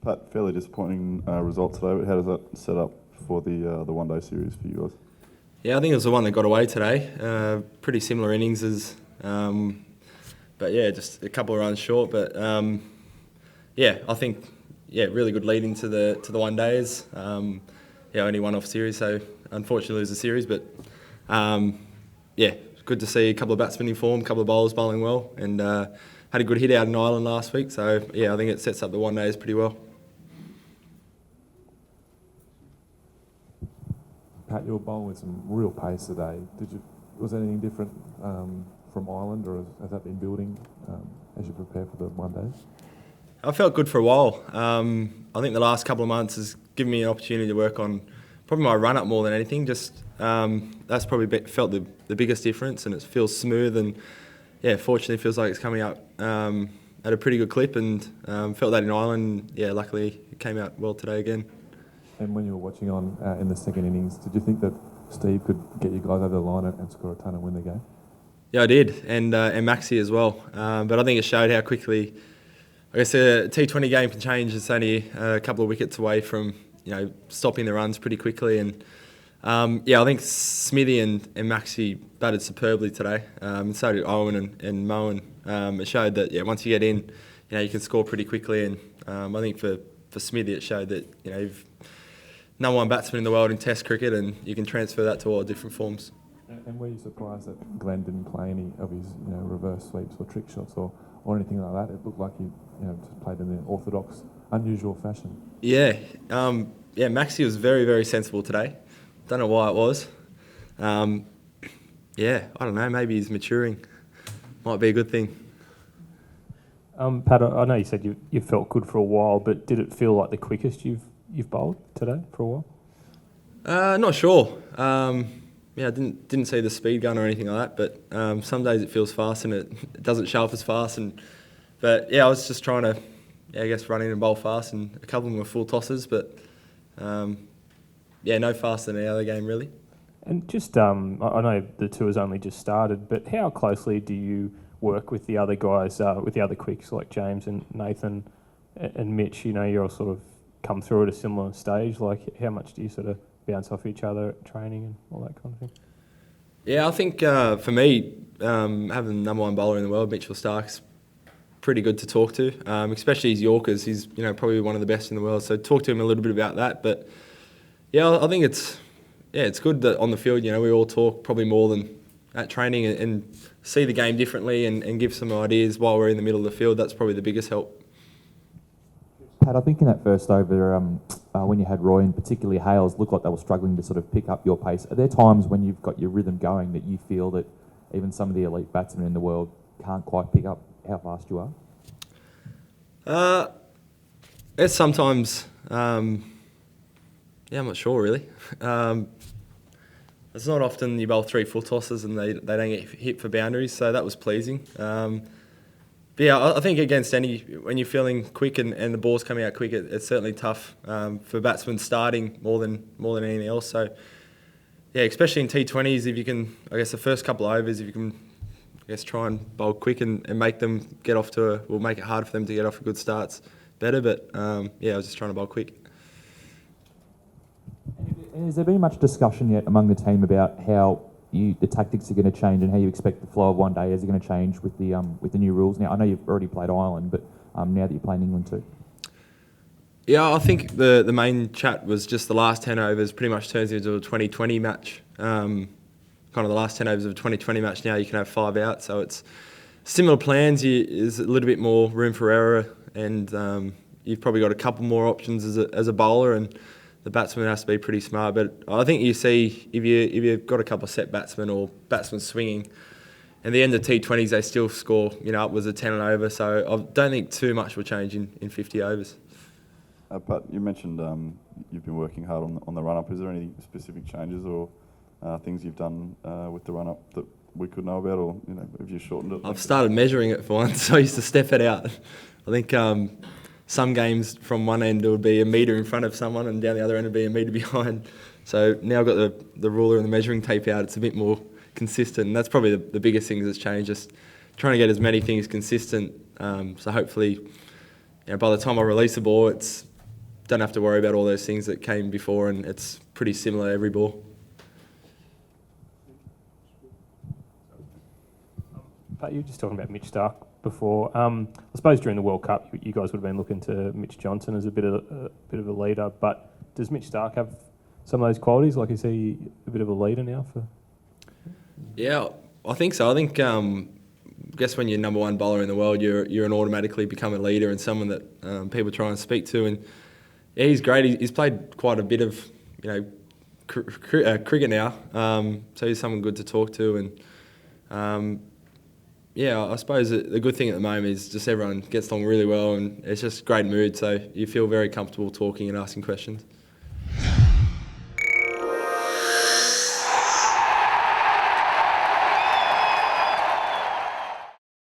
Pat, fairly disappointing result today, but how does that set up for the one-day series for you guys? Yeah, I think it was the one that got away today. Pretty similar innings as, but yeah, just a couple of runs short. But yeah, I think really good lead into the one days. Only one off series, so unfortunately lose the series. But good to see a couple of batsmen in form, a couple of bowlers bowling well, and had a good hit out in Ireland last week. So yeah, I think it sets up the one days pretty well. Pat, you were bowling with some real pace today. Was there anything different from Ireland, or has that been building as you prepare for the one days? I felt good for a while. I think the last couple of months has given me an opportunity to work on probably my run-up more than anything. Just that's probably felt the biggest difference, and it feels smooth, and fortunately it feels like it's coming out at a pretty good clip, and felt that in Ireland. Yeah, luckily it came out well today again. And when you were watching on in the second innings, did you think that Steve could get you guys over the line and score a ton and win the game? Yeah, I did, and Maxi as well. But I think it showed how quickly, I guess, a T20 game can change. It's only a couple of wickets away from stopping the runs pretty quickly. And I think Smithy and Maxi batted superbly today. And so did Owen and Moen. It showed that once you get in, you can score pretty quickly. And I think for Smithy, it showed that you've number one batsman in the world in Test cricket, and you can transfer that to all different forms. And were you surprised that Glenn didn't play any of his reverse sweeps or trick shots or anything like that? It looked like he just played in the orthodox, unusual fashion. Yeah, Maxi was very, very sensible today. Don't know why it was. I don't know. Maybe he's maturing. Might be a good thing. Pat, I know you said you felt good for a while, but did it feel like the quickest you've bowled today for a while? Not sure. I didn't see the speed gun or anything like that, but some days it feels fast and it doesn't show up as fast. But I was just trying to, run in and bowl fast, and a couple of them were full tosses, but no faster than any other game really. And just, I know the tour's only just started, but how closely do you work with the other guys, with the other quicks like James and Nathan and Mitch? You're all sort of come through at a similar stage. Like, how much do you sort of bounce off each other at training and all that kind of thing? Yeah, I think for me, having the number one bowler in the world, Mitchell Stark's pretty good to talk to, especially his Yorkers. He's probably one of the best in the world. So talk to him a little bit about that. But I think it's good that on the field, we all talk probably more than at training and see the game differently and give some ideas while we're in the middle of the field. That's probably the biggest help. Pat, I think in that first over, when you had Roy and particularly Hales, looked like they were struggling to sort of pick up your pace. Are there times when you've got your rhythm going that you feel that even some of the elite batsmen in the world can't quite pick up how fast you are? It's sometimes, I'm not sure really. It's not often you bowl 3 full tosses and they don't get hit for boundaries, so that was pleasing. I think against when you're feeling quick and the ball's coming out quick, it's certainly tough for batsmen starting more than anything else. So, especially in T20s, if you can, the first couple of overs, if you can, try and bowl quick and make them get off will make it hard for them to get off a good starts better. But I was just trying to bowl quick. Has there been much discussion yet among the team about how the tactics are going to change and how you expect the flow of one day is going to change with the new rules? Now, I know you've already played Ireland, but now that you're playing England too. Yeah, I think the main chat was just the last 10 overs pretty much turns into a 20-20 match. Kind of the last 10 overs of a 20-20 match now, you can have 5 out. So it's similar plans. There's a little bit more room for error, and you've probably got a couple more options as a bowler, and the batsman has to be pretty smart. But I think you see if you've got a couple of set batsmen or batsmen swinging, at the end of T20s they still score upwards of 10 an over. So I don't think too much will change in 50 overs. Pat, you mentioned you've been working hard on the run-up. Is there any specific changes or things you've done with the run-up that we could know about, or have you shortened it? I've started measuring it for once. I used to step it out. I think some games from one end it would be a metre in front of someone, and down the other end it would be a metre behind. So now I've got the ruler and the measuring tape out. It's a bit more consistent, and that's probably the biggest thing that's changed. Just trying to get as many things consistent. So hopefully, by the time I release the ball, it's don't have to worry about all those things that came before, and it's pretty similar every ball. But you were just talking about Mitch Starc before. I suppose during the World Cup, you guys would have been looking to Mitch Johnson as a bit of a leader. But does Mitch Starc have some of those qualities? Like, is he a bit of a leader now? Yeah, I think so. I think I guess when you're number one bowler in the world, you're an automatically become a leader and someone that people try and speak to. And yeah, he's great. He's played quite a bit of cricket now, so he's someone good to talk to. And yeah, I suppose the good thing at the moment is just everyone gets along really well, and it's just great mood. So you feel very comfortable talking and asking questions.